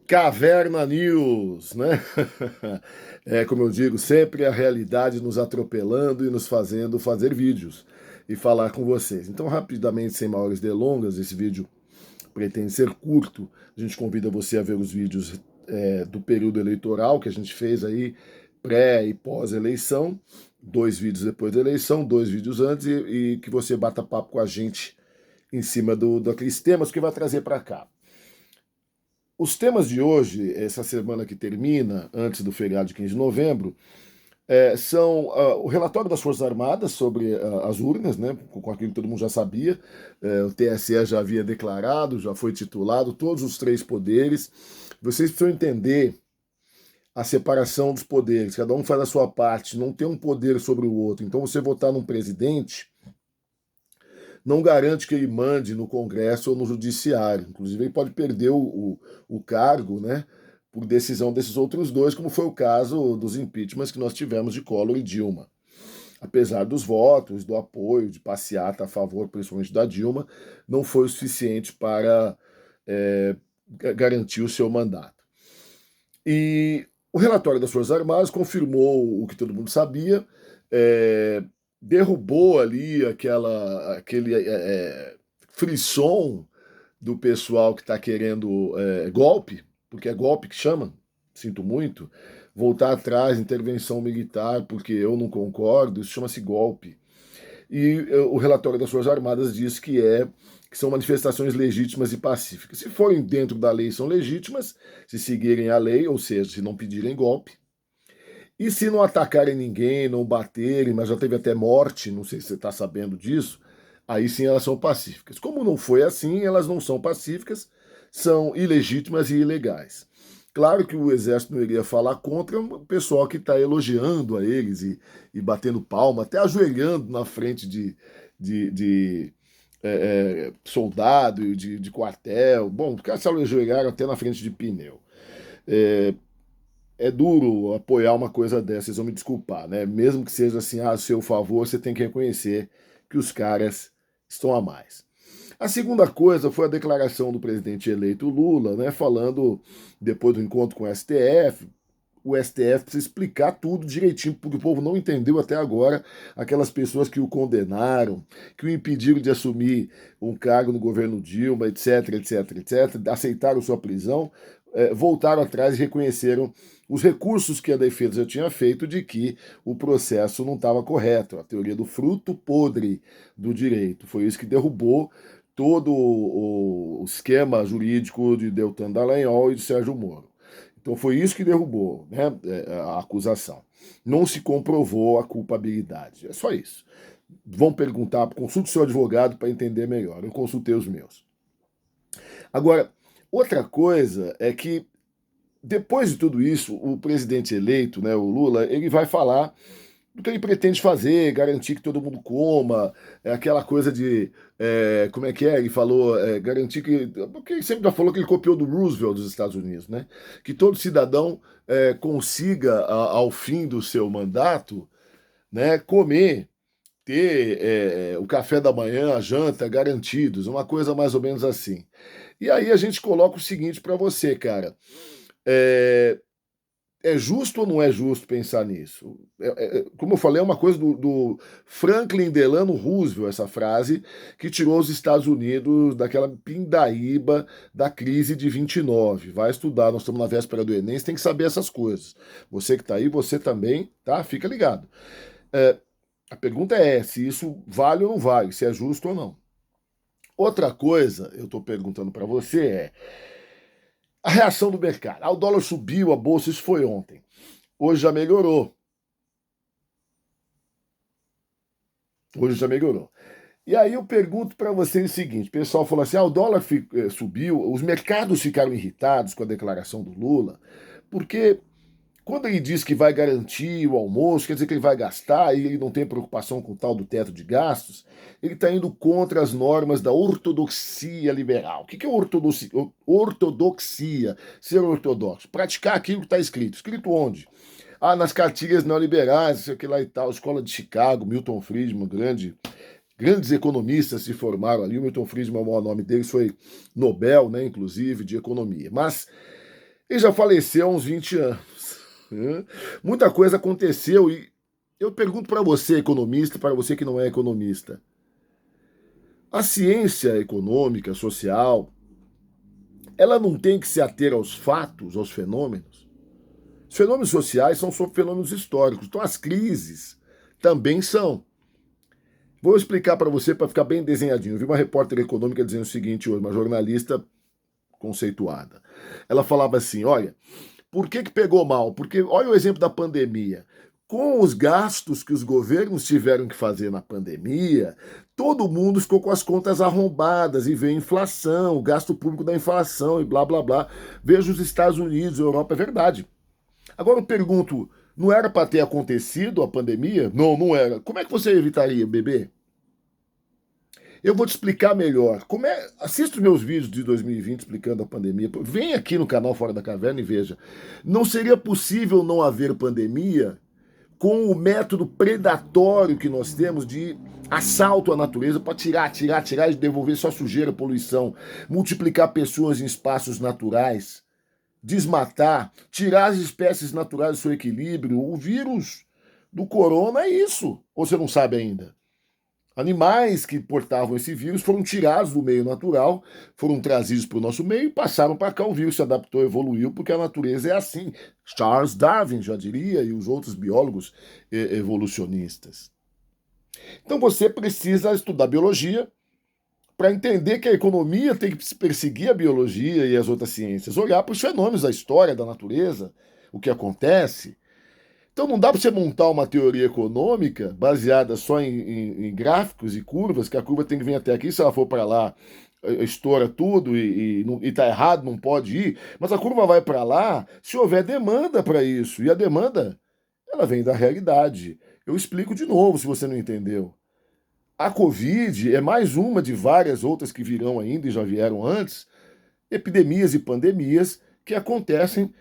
Caverna News, né? É como eu digo, sempre a realidade nos atropelando e nos fazendo fazer vídeos e falar com vocês. Então, rapidamente, sem maiores delongas, esse vídeo pretende ser curto. A gente convida você a ver os vídeos do período eleitoral que a gente fez aí, pré e pós-eleição, 2 vídeos depois da eleição, 2 vídeos antes, e que você bata papo com a gente em cima daqueles temas que vai trazer para cá. Os temas de hoje, essa semana que termina, antes do feriado de 15 de novembro, são o relatório das Forças Armadas sobre as urnas, né, com aquilo que todo mundo já sabia. O TSE já havia declarado, já foi titulado, todos os 3 poderes. Vocês precisam entender a separação dos poderes, cada um faz a sua parte, não tem um poder sobre o outro. Então, você votar num presidente não garante que ele mande no Congresso ou no Judiciário. Inclusive, ele pode perder o cargo, né, por decisão desses outros dois, como foi o caso dos impeachments que nós tivemos de Collor e Dilma. Apesar dos votos, do apoio, de passeata a favor, principalmente da Dilma, não foi o suficiente para é, garantir o seu mandato. E o relatório das Forças Armadas confirmou o que todo mundo sabia, é, derrubou ali aquele frisson do pessoal que está querendo golpe, porque é golpe que chama, sinto muito, voltar atrás, intervenção militar, porque eu não concordo, isso chama-se golpe. E o relatório das Forças Armadas diz que são manifestações legítimas e pacíficas. Se forem dentro da lei, são legítimas, se seguirem a lei, ou seja, se não pedirem golpe. E se não atacarem ninguém, não baterem, mas já teve até morte, não sei se você está sabendo disso, aí sim elas são pacíficas. Como não foi assim, elas não são pacíficas, são ilegítimas e ilegais. Claro que o exército não iria falar contra o pessoal que está elogiando a eles e batendo palma, até ajoelhando na frente de soldado e de quartel. Bom, porque se ajoelharam até na frente de pneu. É, é duro apoiar uma coisa dessa, vocês vão me desculpar, né? Mesmo que seja assim, a seu favor, você tem que reconhecer que os caras estão a mais. A segunda coisa foi a declaração do presidente eleito Lula, né, falando, depois do encontro com o STF precisa explicar tudo direitinho, porque o povo não entendeu até agora aquelas pessoas que o condenaram, que o impediram de assumir um cargo no governo Dilma, etc, etc, etc, aceitaram sua prisão, voltaram atrás e reconheceram os recursos que a defesa já tinha feito de que o processo não estava correto, a teoria do fruto podre do direito. Foi isso que derrubou todo o esquema jurídico de Deltan Dallagnol e de Sérgio Moro. Então foi isso que derrubou, né, a acusação. Não se comprovou a culpabilidade. É só isso. Vão perguntar, consulte seu advogado para entender melhor. Eu consultei os meus. Agora, outra coisa é que depois de tudo isso, o presidente eleito, né, o Lula, ele vai falar do que ele pretende fazer, garantir que todo mundo coma, aquela coisa de, como é que é? Ele falou, garantir que, porque ele sempre já falou que ele copiou do Roosevelt dos Estados Unidos, né? Que todo cidadão consiga, ao fim do seu mandato, né, comer, ter o café da manhã, a janta garantidos, uma coisa mais ou menos assim. E aí a gente coloca o seguinte para você, cara. É, é justo ou não é justo pensar nisso? Como eu falei, é uma coisa do Franklin Delano Roosevelt, essa frase, que tirou os Estados Unidos daquela pindaíba da crise de 29. Vai estudar, nós estamos na véspera do Enem, você tem que saber essas coisas. Você que está aí, você também, tá? Fica ligado. É, a pergunta é se isso vale ou não vale, se é justo ou não. Outra coisa, eu estou perguntando para você a reação do mercado. Ah, o dólar subiu, a bolsa, isso foi ontem. Hoje já melhorou. Hoje já melhorou. E aí eu pergunto para vocês o seguinte: o pessoal falou assim, o dólar subiu, os mercados ficaram irritados com a declaração do Lula, porque quando ele diz que vai garantir o almoço, quer dizer que ele vai gastar e ele não tem preocupação com o tal do teto de gastos, ele está indo contra as normas da ortodoxia liberal. O que é ortodoxia? Ortodoxia, ser ortodoxo. Praticar aquilo que está escrito. Escrito onde? Ah, nas cartilhas neoliberais, sei que lá e tal, Escola de Chicago, Milton Friedman, grandes economistas se formaram ali. O Milton Friedman, o maior nome deles foi Nobel, né, inclusive, de economia. Mas Ele já faleceu há uns 20 anos. Né? Muita coisa aconteceu e eu pergunto para você, economista, para você que não é economista. A ciência econômica, social, ela não tem que se ater aos fatos, aos fenômenos? Os fenômenos sociais são só fenômenos históricos, então as crises também são. Vou explicar para você para ficar bem desenhadinho. Eu vi uma repórter econômica dizendo o seguinte hoje, uma jornalista conceituada. Ela falava assim: olha, por que pegou mal? Porque olha o exemplo da pandemia. Com os gastos que os governos tiveram que fazer na pandemia, todo mundo ficou com as contas arrombadas e veio inflação, o gasto público da inflação e blá blá blá. Veja os Estados Unidos, a Europa, é verdade. Agora eu pergunto, não era para ter acontecido a pandemia? Não, não era. Como é que você evitaria, bebê? Eu vou te explicar melhor. Assista os meus vídeos de 2020 explicando a pandemia. Vem aqui no canal Fora da Caverna e veja. Não seria possível não haver pandemia com o método predatório que nós temos de assalto à natureza para tirar e devolver só sujeira, poluição, multiplicar pessoas em espaços naturais, desmatar, tirar as espécies naturais do seu equilíbrio. O vírus do corona é isso. Ou você não sabe ainda? Animais que portavam esse vírus foram tirados do meio natural, foram trazidos para o nosso meio e passaram para cá. O vírus se adaptou, evoluiu, porque a natureza é assim. Charles Darwin já diria, e os outros biólogos evolucionistas. Então você precisa estudar biologia para entender que a economia tem que perseguir a biologia e as outras ciências, olhar para os fenômenos da história, da natureza, o que acontece. Então não dá para você montar uma teoria econômica baseada só em gráficos e curvas, que a curva tem que vir até aqui, se ela for para lá, estoura tudo e tá errado, não pode ir. Mas a curva vai para lá se houver demanda para isso. E a demanda, ela vem da realidade. Eu explico de novo se você não entendeu. A Covid é mais uma de várias outras que virão ainda e já vieram antes, epidemias e pandemias que acontecem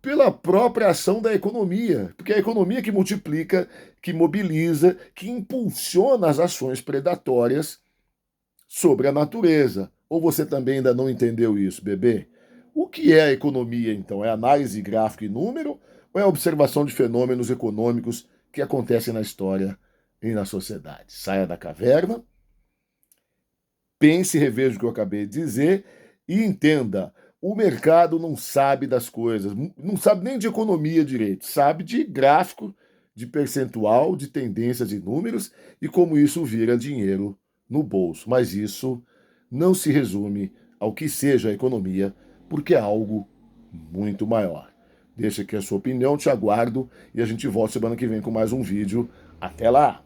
pela própria ação da economia, porque é a economia que multiplica, que mobiliza, que impulsiona as ações predatórias sobre a natureza. Ou você também ainda não entendeu isso, bebê? O que é a economia, então? É análise gráfica e número ou é a observação de fenômenos econômicos que acontecem na história e na sociedade? Saia da caverna, pense e reveja o que eu acabei de dizer e entenda. O mercado não sabe das coisas, não sabe nem de economia direito, sabe de gráfico, de percentual, de tendências e números e como isso vira dinheiro no bolso. Mas isso não se resume ao que seja a economia, porque é algo muito maior. Deixa aqui a sua opinião, te aguardo e a gente volta semana que vem com mais um vídeo. Até lá!